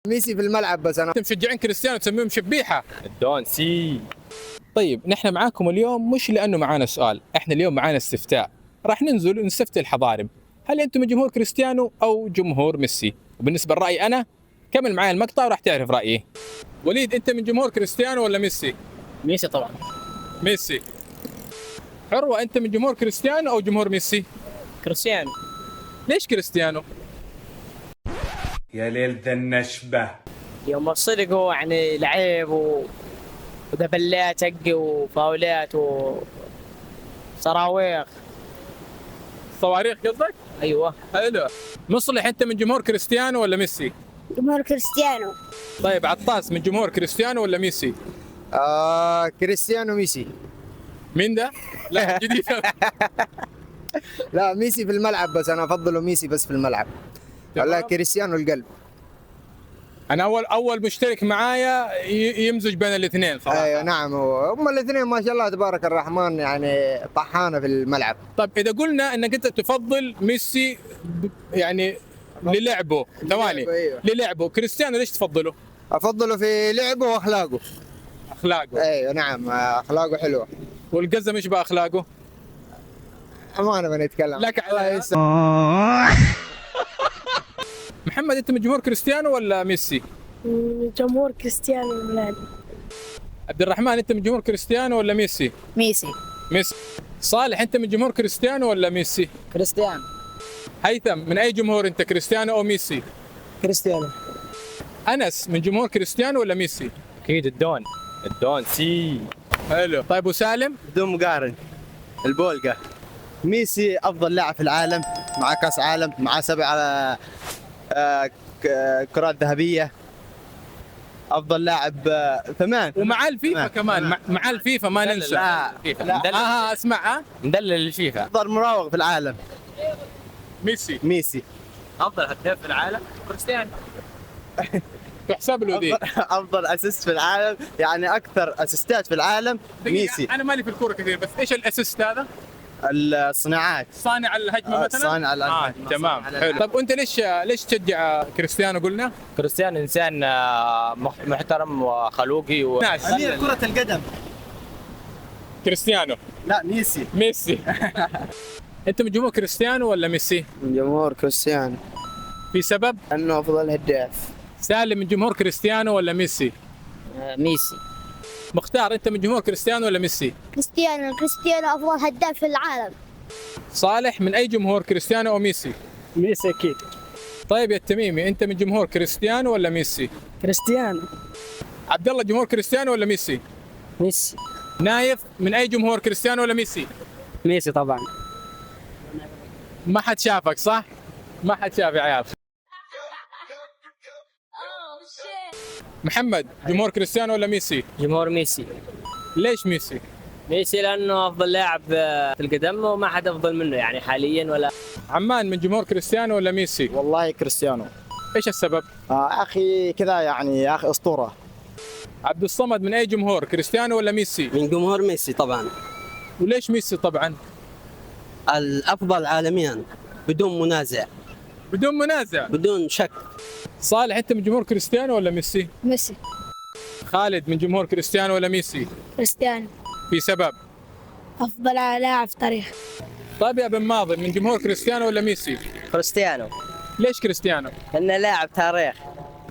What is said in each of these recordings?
ميسي في الملعب بس انا. انتم مشجعين كريستيانو تسميهم شبيحه. الدون سي. طيب نحن معاكم اليوم مش لانه معانا سؤال، احنا اليوم معانا استفتاء، راح ننزل ونستفتي الحضارب، هل انتم من جمهور كريستيانو او جمهور ميسي؟ وبالنسبه لرايي انا، كمل معايا المقطع وراح تعرف رايي. وليد انت من جمهور كريستيانو ولا ميسي؟ ميسي طبعا. ميسي. عروه انت من جمهور كريستيانو او جمهور ميسي؟ كريستيانو. ليش كريستيانو؟ يا ليل ذا النشبة. يوم الصدق هو يعني لعيب ودبلات هقي وفاولات وصراويخ. صواريخ قصدك؟ ايوه. حلو. مصلح انت من جمهور كريستيانو ولا ميسي؟ جمهور كريستيانو. طيب عطاس من جمهور كريستيانو ولا ميسي؟ كريستيانو ميسي. مين ده؟ لا جديد. لا ميسي في الملعب بس انا افضله ميسي بس في الملعب. والله كريستيانو القلب. انا اول مشترك معايا يمزج بين الاثنين صراحه. ايوه نعم، هم الاثنين ما شاء الله تبارك الرحمن يعني طحانه في الملعب. طيب اذا قلنا انك انت تفضل ميسي يعني للعبه، ثواني، أيوة. للعبه، كريستيانو ليش تفضله؟ افضله في لعبه واخلاقه. اخلاقه. ايوه نعم، اخلاقه حلوه. والقزه مش باخلاقه؟ ما نبغى نتكلم. لك على محمد انت من جمهور كريستيانو ولا ميسي؟ جمهور كريستيانو رونالدو. عبد الرحمن انت من جمهور كريستيانو ولا ميسي؟ ميسي. ميسي. صالح انت من جمهور كريستيانو ولا ميسي؟ كريستيانو. هيثم من اي جمهور انت، كريستيانو او ميسي؟ كريستيانو. انس من جمهور كريستيانو ولا ميسي؟ اكيد الدون سي. حلو. طيب وسالم؟ بدون مقارن البولقة، ميسي أفضل لاعب في العالم، مع كأس عالم، مع 7 كرات ذهبية، أفضل لاعب 8. ومع الفيفا كمان، مع الفيفا ما ننسى. لا اسمع مدلل الفيفا. أفضل مراوغ في العالم ميسي. افضل هداف في العالم كريستيانو. تحسب له دي. أفضل أسيست في العالم، يعني أكثر أسيستات في العالم ميسي. انا مالي في الكوره كثير، بس ايش الاسيست هذا؟ الصناعات، صانع الهجمه مثلا؟ صانع الهجمة. تمام. حلو. طب وانت ليش تشجع كريستيانو قلنا؟ كريستيانو انسان محترم وخلوقي أمير كرة القدم. كريستيانو. لا ميسي. انت من جمهور كريستيانو ولا ميسي؟ من جمهور كريستيانو. في سبب؟ انه افضل هداف. سالم من جمهور كريستيانو ولا ميسي؟ ميسي. مختار انت من جمهور كريستيانو ولا ميسي؟ كريستيانو افضل هداف في العالم. صالح من اي جمهور، كريستيانو او ميسي؟ ميسي اكيد. طيب يا التميمي انت من جمهور كريستيانو ولا ميسي؟ كريستيانو. عبد الله جمهور كريستيانو ولا ميسي؟ ميسي. نايف من اي جمهور، كريستيانو ولا ميسي؟ ميسي طبعا. ما حد شافك صح؟ ما حد شاف يا عيال. محمد جمهور كريستيانو ولا ميسي؟ جمهور ميسي. ليش ميسي؟ ميسي لانه افضل لاعب في القدم وما حد افضل منه يعني حاليا ولا. عمان من جمهور كريستيانو ولا ميسي؟ والله كريستيانو. ايش السبب؟ أخي كذا يعني، يا أخي أسطورة. عبد الصمد من اي جمهور، كريستيانو ولا ميسي؟ من جمهور ميسي طبعا. وليش ميسي طبعا؟ الأفضل عالميا بدون منازع. بدون منازع. بدون شك. صالح انت من جمهور كريستيانو ولا ميسي؟ ميسي. خالد من جمهور كريستيانو ولا ميسي؟ كريستيانو. في سبب؟ افضل لاعب في تاريخ. طيب يا بن ماضي من جمهور كريستيانو ولا ميسي؟ كريستيانو. ليش كريستيانو؟ لانه لاعب تاريخ.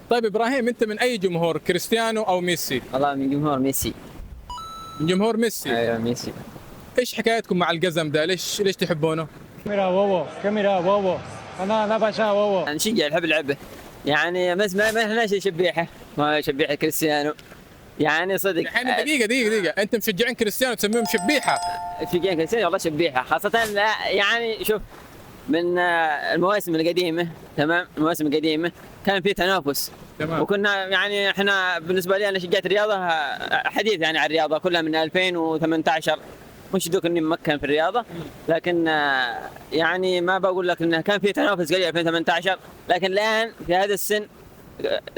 طيب ابراهيم انت من اي جمهور، كريستيانو او ميسي؟ والله من جمهور ميسي. من جمهور ميسي. ايوه ميسي. ايش حكايتكم مع القزم ده؟ ليش تحبونه؟ كاميرا واو انا باشا واو. نشجع نحب لعبه يعني، بس ما احنا شبيحه، ما شبيحه كريستيانو يعني صدق. الحين دقيقة انت مشجعين كريستيانو تسميهم شبيحه؟ شجعين كريستيانو والله شبيحه، خاصه لا يعني شوف من المواسم القديمه، تمام، المواسم القديمه كان في تنافس. تمام. وكنا يعني احنا بالنسبه لي انا شجعت الرياضه حديث يعني عن الرياضه كلها من 2018، مش دوك اني ممكن في الرياضه، لكن يعني ما بقول لك انه كان في تنافس قليل 2018، لكن الان في هذا السن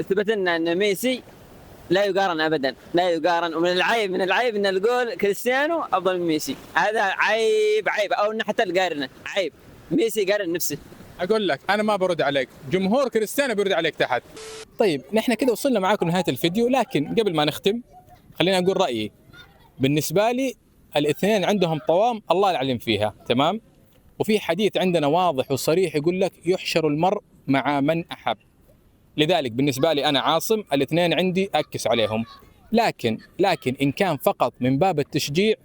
ثبت لنا ان ميسي لا يقارن ابدا، لا يقارن. ومن العيب ان نقول كريستيانو افضل من ميسي، هذا عيب او ان حتى نقارنه عيب. ميسي يقارن نفسه، اقول لك انا ما برد عليك، جمهور كريستيانو بيرد عليك تحت. طيب نحن كده وصلنا معاكم لنهايه الفيديو، لكن قبل ما نختم خليني اقول رايي. بالنسبه لي الاثنين عندهم طوام الله العليم فيها، تمام؟ وفي حديث عندنا واضح وصريح يقول لك يحشر المرء مع من احب. لذلك بالنسبه لي انا عاصم الاثنين عندي اكس عليهم، لكن ان كان فقط من باب التشجيع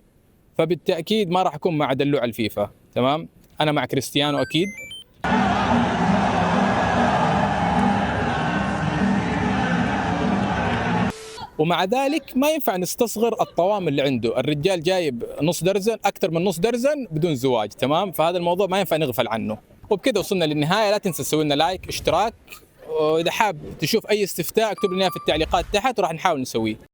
فبالتاكيد ما راح اكون مع دلوع الفيفا، تمام؟ انا مع كريستيانو اكيد. ومع ذلك ما ينفع نستصغر الطوام اللي عنده، الرجال جايب نص درزن، اكثر من نص درزن بدون زواج، تمام؟ فهذا الموضوع ما ينفع نغفل عنه. وبكذا وصلنا للنهايه، لا تنسى تسوي لنا لايك، اشتراك، واذا حاب تشوف اي استفتاء اكتب لنا في التعليقات تحت وراح نحاول نسويه.